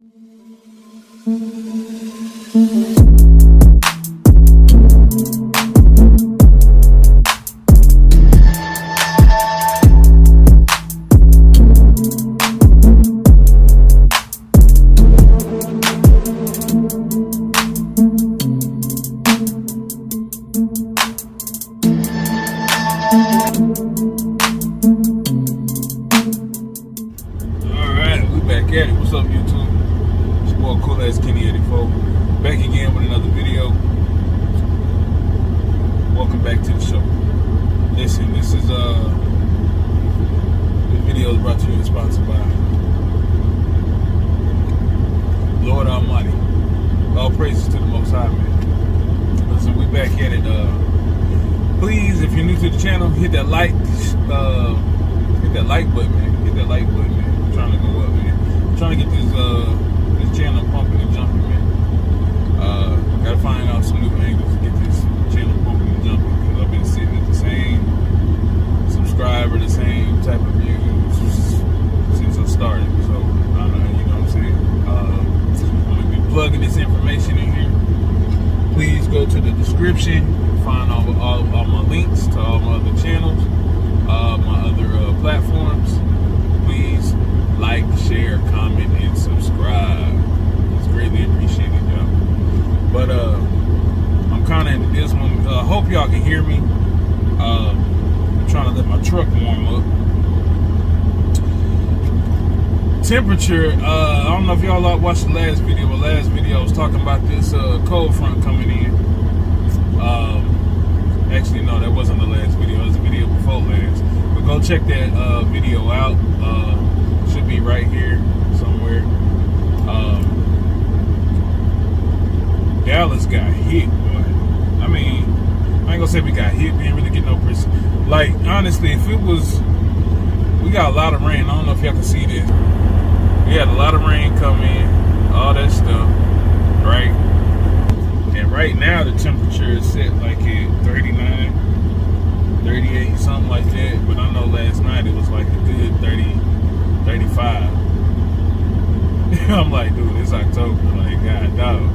Back at it. What's up, YouTube? It's your boy Cool Ass Kenny 84. Back again with another video. Welcome back to the show. Listen, this video is brought to you and sponsored by Lord Almighty. All praises to the Most High, man. Listen, we back at it. Please, if you're new to the channel, hit that like button, man. Hit that like button, man. I'm trying to go up, man. Trying to get this channel pumping and jumping, man. Gotta find out some new angles to get this channel pumping and jumping, because I've been sitting at the same subscriber, the same type of views since I started. So I don't know, you know what I'm saying? I'm gonna be plugging this information in here. Please go to the description, find all my links to all my other channels, my other platforms. Please like, share, comment, and subscribe. It's greatly appreciated, y'all. But I'm kind of into this one. Hope y'all can hear me. I'm trying to let my truck warm up. Temperature. I don't know if y'all watched the last video. The last video I was talking about this cold front coming in. Actually, no, that wasn't the last video. It was the video before last. But go check that video out. Should be right here somewhere. Dallas got hit, boy. I mean, I ain't gonna say we got hit. We didn't really get no person. Like, honestly, if it was, we got a lot of rain. I don't know if y'all can see this. We had a lot of rain come in, all that stuff, right? And right now the temperature is set like at 39, 38, something like that. But I know last night it was like a good 30. 35. I'm like, dude, it's October. Like, God, dog.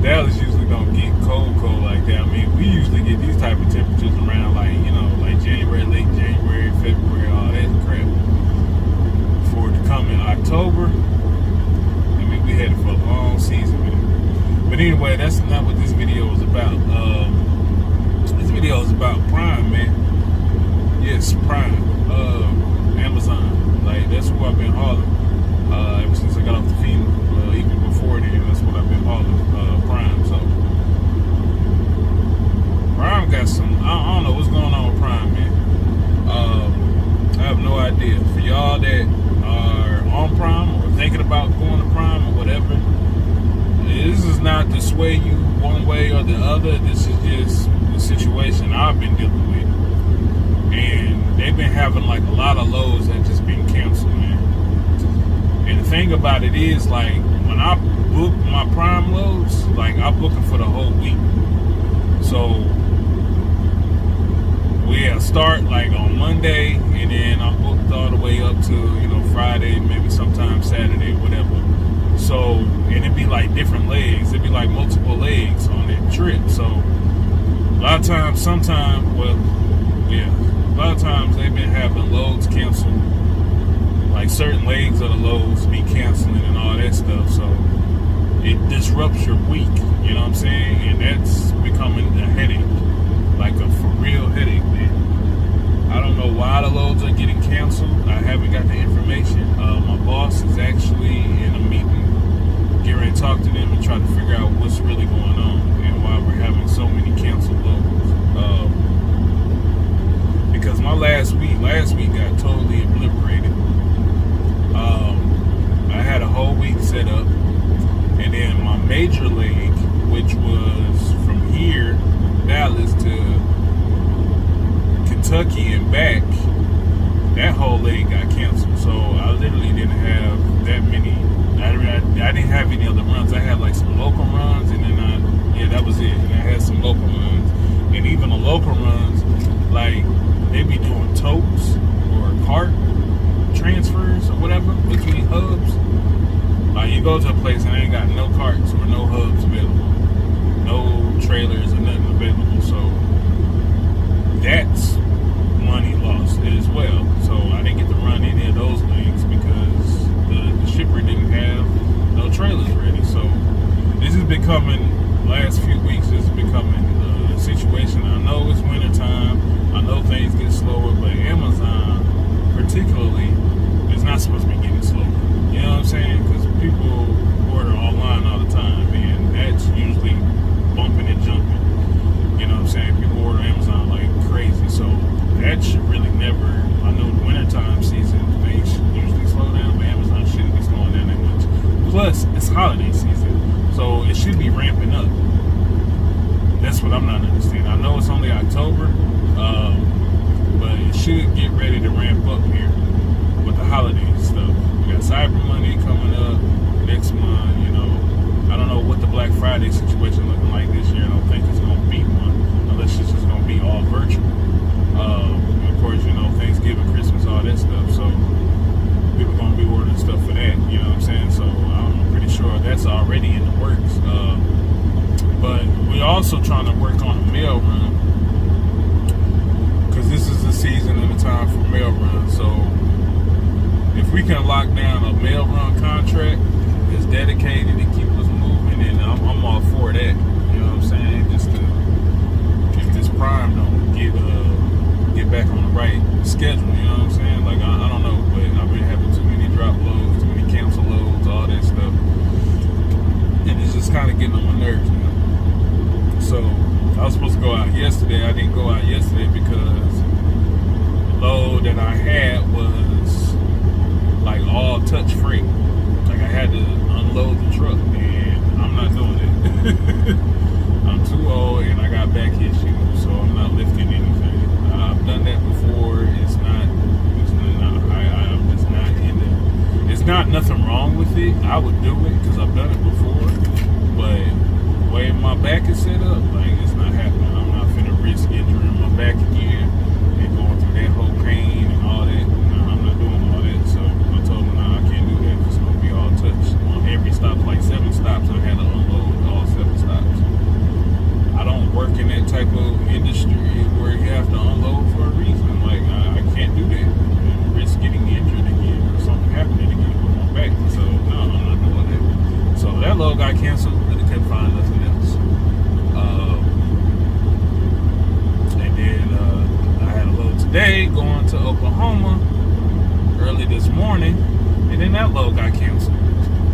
Dallas usually don't get cold like that. I mean, we usually get these type of temperatures around, like, you know, like January, late January, February, all that crap. For it to come in October, I mean, we headed for a long season, man. But anyway, that's not what this video is about. This video is about Prime, man. Yes, Prime. Amazon. Like, that's who I've been hauling ever since I got off the FEMA. Even before then, that's what I've been hauling, Prime. So Prime got some, I don't know what's going on with Prime, man. I have no idea. For y'all that are on Prime or thinking about going to Prime or whatever, this is not to sway you one way or the other. This is just the situation I've been dealing with. And they've been having like a lot of loads that just been canceled, man. And the thing about it is, like, when I book my Prime loads, like, I book them for the whole week. So we'll start like on Monday, and then I'm booked all the way up to, you know, Friday, maybe sometime Saturday, whatever. So, and it'd be like different legs. It'd be like multiple legs on that trip. So a lot of times, a lot of times they've been having loads canceled, like certain legs of the loads be canceling and all that stuff. So it disrupts your week, you know what I'm saying? And that's becoming a headache, like a for real headache, man. I don't know why the loads are getting canceled. I haven't got the information. My boss is actually in a meeting, getting ready to talk to them and try to figure out what's really going on and why we're having so many canceled loads. Because my last week got totally obliterated. I had a whole week set up, and then my major leg, which was from here, Dallas to Kentucky and back, that whole leg got canceled. So I literally didn't have that many. I didn't have any other runs. I had like some local runs, and then that was it. And I had some local runs, and even the local runs, like, they be doing totes or cart transfers or whatever between hubs. Like, you go to a place and they ain't got no carts or no hubs available, no trailers or nothing available. So that's money lost as well. So I didn't get to run any of those things because the shipper didn't have no trailers ready. So this is becoming, last few weeks, this is becoming a situation. I know it's winter time. I know things get slower, but Amazon particularly is not supposed to be getting slower. You know what I'm saying? Because people order online all the time, and that's usually bumping and jumping. You know what I'm saying? People order Amazon like crazy. So that should really never, I know the wintertime season, things usually slow down, but Amazon shouldn't be slowing down that much. Plus, it's holiday season, so it should be ramping up. That's what I'm not understanding. I know it's only October, but it should get ready to ramp up here with the holiday stuff. We got Cyber Monday coming up next month. You know, I don't know what the Black Friday situation looking like this year. I don't think it's going to be one, unless it's just going to be all virtual. Of course, you know, Thanksgiving, Christmas, all that stuff. So people are going to be ordering stuff for that. You know what I'm saying? So I'm pretty sure that's already in the works. But we're also trying to work on a mail run, because this is the season and the time for mail run. So if we can lock down a mail run contract that's dedicated to keep us moving, and I'm all for that. You know what I'm saying? Just to, if this Prime don't get back on the right schedule. You know what I'm saying? Like I don't know, but I've been having too many drop loads, too many cancel loads, all that stuff, and it's just kind of getting on my nerves. You know? So I was supposed to go out yesterday. I didn't go out yesterday because the load that I had was like all touch free. Like I had to unload the truck, and I'm not doing it. I'm too old and I got back issues, so I'm not lifting anything. I've done that before. I'm just not in it. It's not nothing wrong with it. I would do it because I've done it before, but the way my back is set up, like, it's not happening. I'm not finna risk injuring my back again and going through that whole pain and all that. No, I'm not doing all that. So I told them, no, I can't do that. It's gonna be all touch. On every stop, like 7 stops, I had to unload all 7 stops. I don't work in that type of industry where you have to unload for a reason. Like, I can't do that and risk getting injured again or something happening again with my back. So no, I'm not doing that. So that load got canceled, but it couldn't find nothing else. And then I had a load today going to Oklahoma early this morning, and then that load got canceled.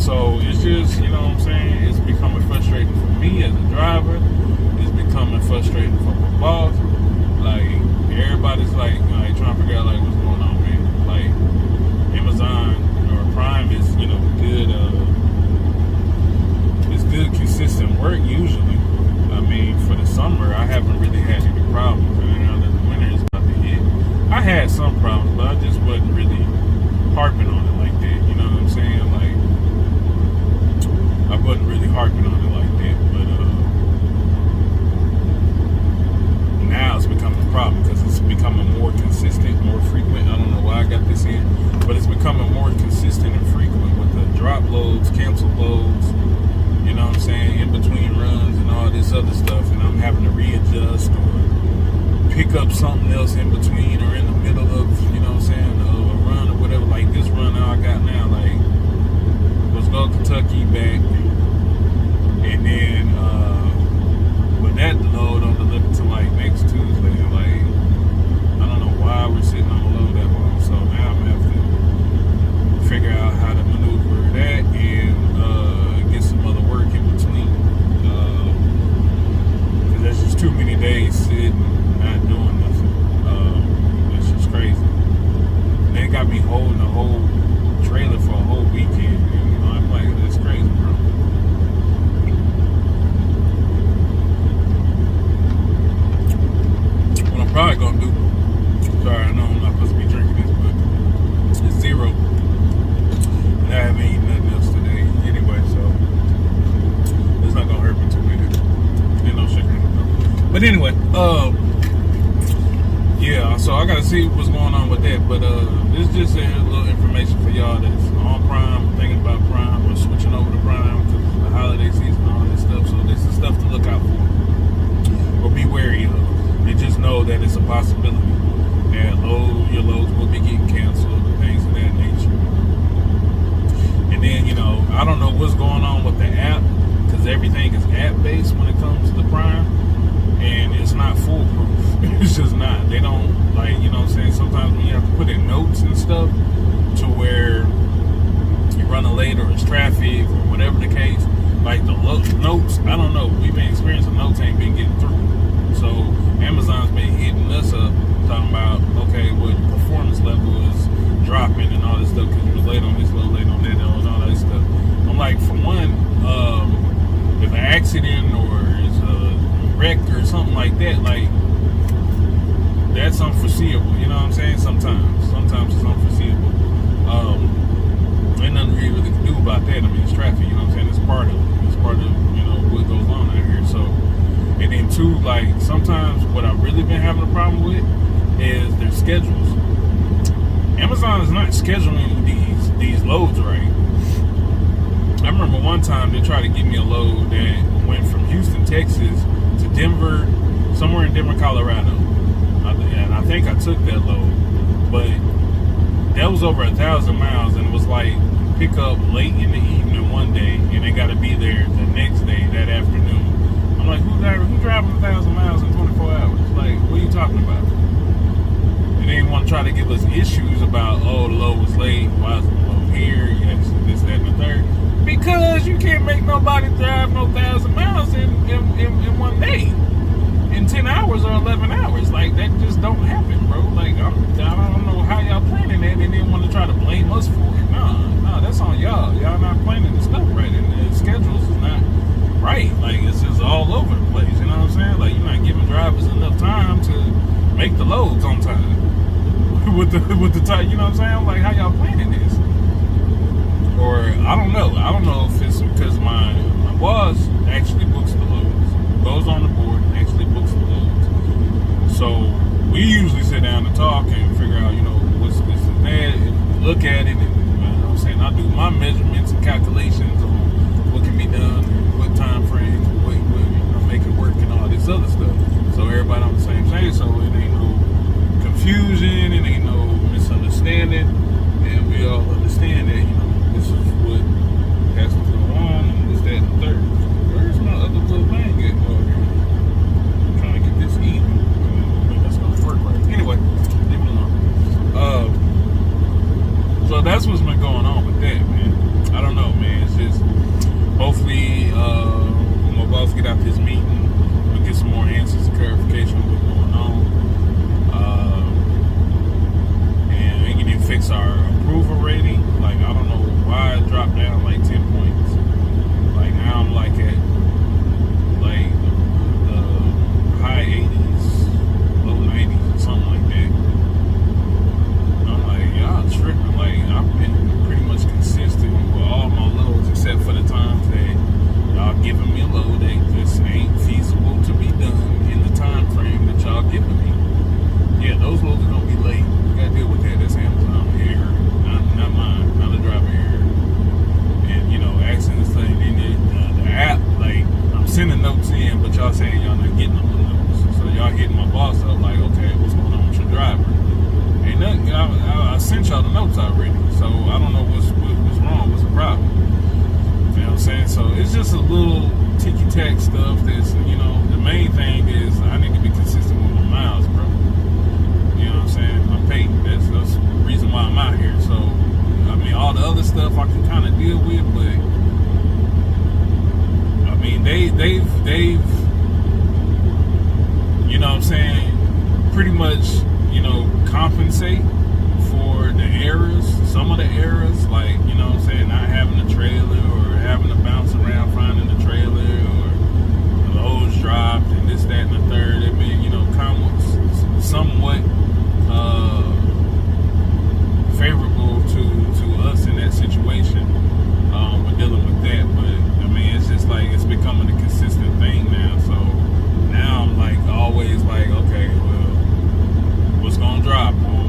So it's just, you know what I'm saying, it's becoming frustrating for me as a driver. It's becoming frustrating for my boss. Like, everybody's like trying to figure out like what's going on, man. Like, Amazon or Prime is, you know, good. It's good, consistent work usually. I mean, for the summer, I haven't really had any problems. And now that the winter is about to hit, I had some problems, but I just wasn't really harping on it like that. You know what I'm saying? Like, I wasn't really harping on it like that. But now it's becoming a problem because it's becoming more consistent, more frequent. I don't know why I got this in, but it's becoming more consistent and frequent with the drop loads, cancel loads, you know what I'm saying, in between runs and all this other stuff, and I'm having to readjust or pick up something else in between or in the middle of, you know what I'm saying, a run or whatever. Like this run I got now, like, let's go Kentucky back, and then with that load on delivered to like next Tuesday. Like, I don't know why we're sitting on the load that long, so now I'm gonna have to figure out how to maneuver that and get some other work in between, because that's just too many days sitting not doing nothing. It's just crazy. They got me holding the whole trailer for a whole weekend, and, you know, I'm like, that's crazy, bro. What I'm probably gonna do, sorry, I know I'm not supposed to be drinking this, but it's zero. And I haven't eaten nothing else today anyway, so it's not gonna hurt me too much. Ain't no sugar in it. But anyway, yeah, so I gotta see what's going on with that. But this is just a little information for y'all that's on Prime, thinking about Prime, or switching then, I don't know what's going on with the app, because everything is app-based when it comes to the Prime, and it's not foolproof. It's just not. They don't, like, you know what I'm saying? Sometimes when you have to put in notes and stuff to where you're running late or it's traffic or whatever the case, like the notes, I don't know. We've been experiencing notes ain't been getting through. So Amazon's been hitting us up talking about, okay, well, your performance level is dropping and all this stuff because you was late on this, late on that, and all that stuff. I'm like, for one, if an accident or is a wreck or something like that, like, that's unforeseeable. You know what I'm saying? Sometimes it's unforeseeable. Ain't nothing really can do about that. I mean, it's traffic. You know what I'm saying? It's part of what goes on out here. So, and then two, like, sometimes what I've really been having a problem with is their schedules. Amazon is not scheduling these loads right. I remember one time they tried to give me a load that went from Houston, Texas to Denver, somewhere in Denver, Colorado. And I think I took that load, but that was over 1,000 miles, and it was like pick up late in the evening one day, and they got to be there the next day, that afternoon. I'm like, who driving 1,000 miles in 24 hours? Like, what are you talking about? And they want to try to give us issues about, oh, the load was late, why is the load here, yes, this, that, and the third. Because you can't make nobody drive no 1,000 miles in one day, in 10 hours or 11 hours. Like, that just don't happen, bro. Like, I don't know how y'all planning that, and then want to try to blame us for it. No, that's on y'all. Y'all not planning the stuff right, and the schedules is not right. Like, it's just all over the place. You know what I'm saying? Like, you're not giving drivers enough time to make the loads on time with the time. You know what I'm saying? Like, how y'all planning this? Or I don't know if it's because my boss actually books the loads, goes on the board and actually books the loads. So we usually sit down and talk and figure out, what's this and that, and look at it, and I'm saying, I do my measurements and calculations on what can be done, and what time frame, what make it work, and all this other stuff. So everybody on the same page, so it ain't no confusion, it ain't no misunderstanding, and we all understand that, this is what has to go on, and this, that, and the third. Where's my other little thing at? Oh, here. I'm trying to get this even. That's gonna work right. Anyway, leave it alone. So that's what's been going on with that, man. I don't know, man. It's just hopefully my boss get out this meeting, we'll get some more answers and clarification of what's going on. And they can fix our approval rating. Like, I don't know why it dropped down like 10 points. Like, now I'm like at like the high 80s, low 90s or something like that. And I'm like, y'all tripping. Like, I've been pretty much consistent with all my loads except for the times that y'all giving me a load that just ain't feasible to be done in the time frame that y'all giving me. Yeah, those loads are gonna be late. We gotta deal with that. That's Amazon error, not mine, not the driver error. And asking this thing, then the app, like, I'm sending notes in, but y'all saying y'all not getting them notes. So y'all hitting my boss up like, okay, what's going on with your driver? Ain't nothing. I sent y'all the notes already, so I don't know what's wrong, what's the problem. You know what I'm saying? So it's just a little ticky-tack stuff that's, the main thing is I need to be consistent with my miles, bro. You know what I'm saying? I'm paid. That's the reason why I'm out here. So, I mean, all the other stuff I can kind of deal with, but I mean, they've, you know what I'm saying, pretty much, compensate for the errors, some of the errors, like, you know what I'm saying, not having a trailer or having to bounce around finding the trailer or the loads dropped and this, that, and the third. They've been, somewhat favorable to us in that situation. We're dealing with that, but I mean, it's just like it's becoming a consistent thing now. So now I'm like always like, okay, well, what's gonna drop, or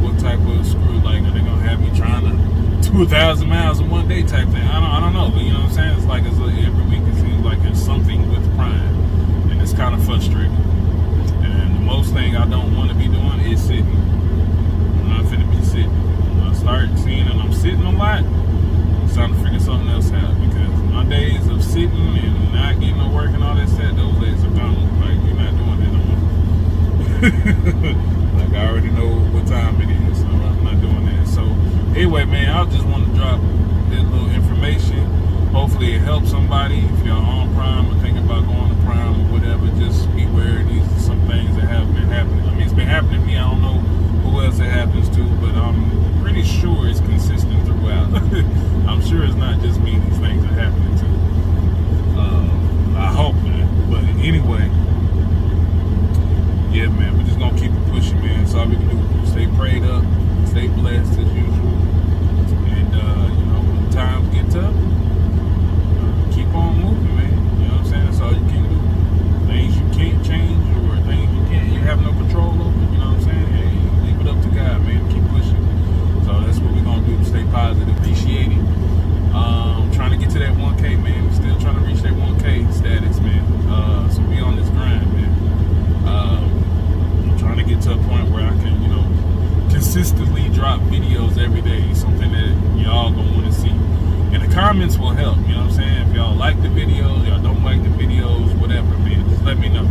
what type of screw? Like, are they gonna have me trying to do 1,000 miles in one day type thing? I don't know, but you know what I'm saying? It's like every week it seems like it's something with Prime, and it's kind of frustrating. And the most thing I don't want to be doing is sitting. I'm not finna be sitting. When I start seeing that I'm sitting a lot, it's Like I already know what time it is, so I'm not doing that. So anyway, man, I just want to drop this little information. Hopefully it helps somebody. If you're on Prime or thinking about going to Prime or whatever, just be aware these are some things that have been happening. I mean, it's been happening to me. I don't know who else it happens to, but I'm pretty sure it's consistent throughout. I'm sure it's not just me these things are happening to. I hope, man. But anyway, yeah, man, we're just gonna keep it pushing, man. That's all we can do. Stay prayed up, stay blessed as usual, and you know, when times get tough, keep on moving, man. You know what I'm saying? That's all you can do. Things you can't change or things you have no control over. You know what I'm saying? Hey, leave it up to God, man. Keep pushing. So that's what we're gonna do. Stay positive, appreciate it. Trying to get to that 1K, man. We're still trying to reach that 1K status, man. So we on this grind, man. I'm trying to get to a point where I can, you know, consistently drop videos every day. Something that y'all gonna want to see. And the comments will help. You know what I'm saying? If y'all like the videos, y'all don't like the videos, whatever, man. Just let me know.